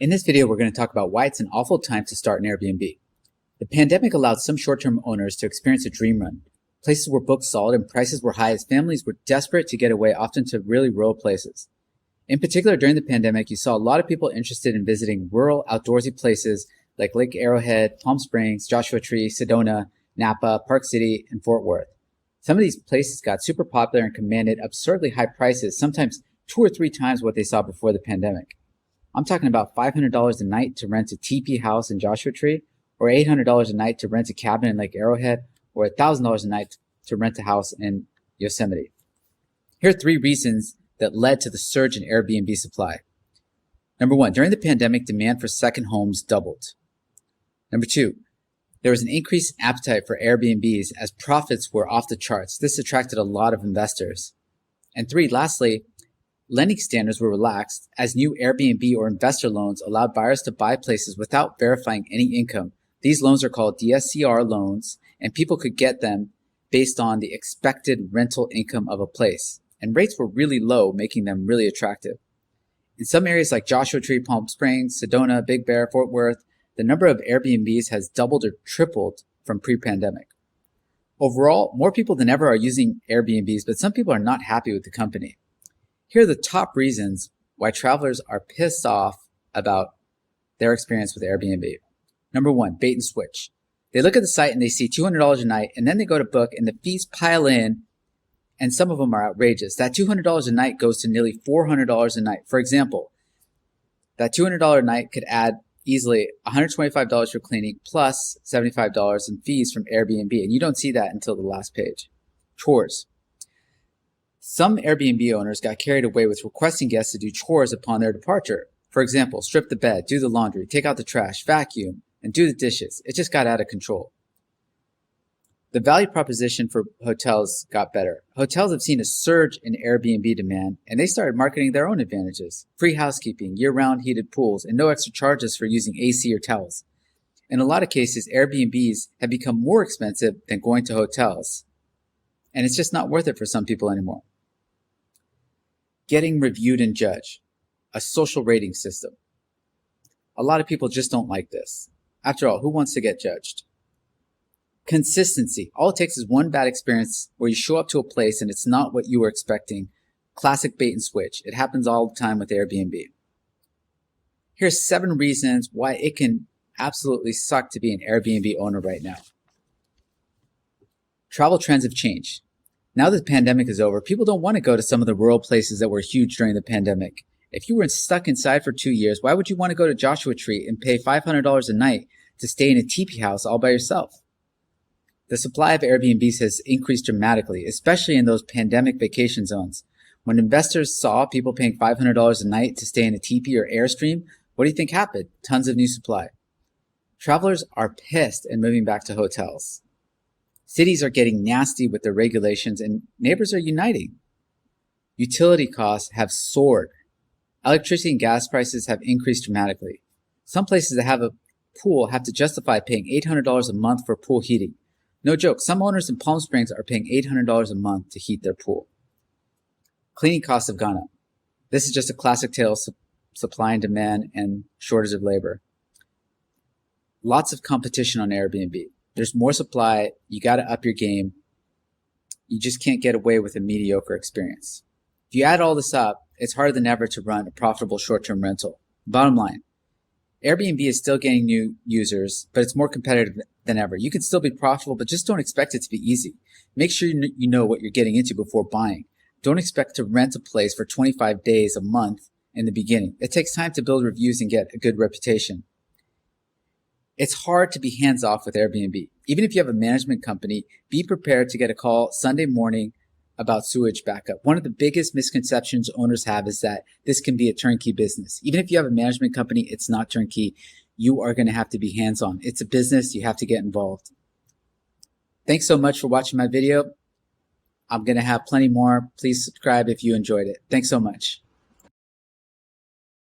In this video, we're going to talk about why it's an awful time to start an Airbnb. The pandemic allowed some short-term owners to experience a dream run. Places were booked solid and prices were high as families were desperate to get away, often to really rural places. In particular, during the pandemic, you saw a lot of people interested in visiting rural, outdoorsy places like Lake Arrowhead, Palm Springs, Joshua Tree, Sedona, Napa, Park City, and Fort Worth. Some of these places got super popular and commanded absurdly high prices, sometimes 2 or 3 times what they saw before the pandemic. I'm talking about $500 a night to rent a teepee house in Joshua Tree, or $800 a night to rent a cabin in Lake Arrowhead, or $1,000 a night to rent a house in Yosemite. Here are 3 reasons that led to the surge in Airbnb supply. Number 1, during the pandemic, demand for second homes doubled. Number 2, there was an increased appetite for Airbnbs as profits were off the charts. This attracted a lot of investors. And 3, lastly, lending standards were relaxed as new Airbnb or investor loans allowed buyers to buy places without verifying any income. These loans are called DSCR loans, and people could get them based on the expected rental income of a place. And rates were really low, making them really attractive. In some areas like Joshua Tree, Palm Springs, Sedona, Big Bear, Fort Worth, the number of Airbnbs has doubled or tripled from pre-pandemic. Overall, more people than ever are using Airbnbs, but some people are not happy with the company. Here are the top reasons why travelers are pissed off about their experience with Airbnb. Number 1, bait and switch. They look at the site and they see $200 a night, and then they go to book and the fees pile in, and some of them are outrageous. That $200 a night goes to nearly $400 a night. For example, that $200 a night could add easily $125 for cleaning plus $75 in fees from Airbnb, and you don't see that until the last page. Chores. Some Airbnb owners got carried away with requesting guests to do chores upon their departure. For example, strip the bed, do the laundry, take out the trash, vacuum, and do the dishes. It just got out of control. The value proposition for hotels got better. Hotels have seen a surge in Airbnb demand, and they started marketing their own advantages. Free housekeeping, year-round heated pools, and no extra charges for using AC or towels. In a lot of cases, Airbnbs have become more expensive than going to hotels, and it's just not worth it for some people anymore. Getting reviewed and judged. A social rating system. A lot of people just don't like this. After all, who wants to get judged? Consistency. All it takes is one bad experience where you show up to a place and it's not what you were expecting. Classic bait and switch. It happens all the time with Airbnb. Here's 7 reasons why it can absolutely suck to be an Airbnb owner right now. Travel trends have changed. Now that the pandemic is over, people don't want to go to some of the rural places that were huge during the pandemic. If you were stuck inside for 2 years, why would you want to go to Joshua Tree and pay $500 a night to stay in a teepee house all by yourself? The supply of Airbnbs has increased dramatically, especially in those pandemic vacation zones. When investors saw people paying $500 a night to stay in a teepee or Airstream, what do you think happened? Tons of new supply. Travelers are pissed and moving back to hotels. Cities are getting nasty with their regulations and neighbors are uniting. Utility costs have soared. Electricity and gas prices have increased dramatically. Some places that have a pool have to justify paying $800 a month for pool heating. No joke, some owners in Palm Springs are paying $800 a month to heat their pool. Cleaning costs have gone up. This is just a classic tale of supply and demand and shortage of labor. Lots of competition on Airbnb. There's more supply, you got to up your game. You just can't get away with a mediocre experience. If you add all this up, it's harder than ever to run a profitable short-term rental. Bottom line, Airbnb is still gaining new users, but it's more competitive than ever. You can still be profitable, but just don't expect it to be easy. Make sure you know what you're getting into before buying. Don't expect to rent a place for 25 days a month in the beginning. It takes time to build reviews and get a good reputation. It's hard to be hands-off with Airbnb. Even if you have a management company, be prepared to get a call Sunday morning about sewage backup. One of the biggest misconceptions owners have is that this can be a turnkey business. Even if you have a management company, it's not turnkey. You are going to have to be hands-on. It's a business. You have to get involved. Thanks so much for watching my video. I'm going to have plenty more. Please subscribe if you enjoyed it. Thanks so much.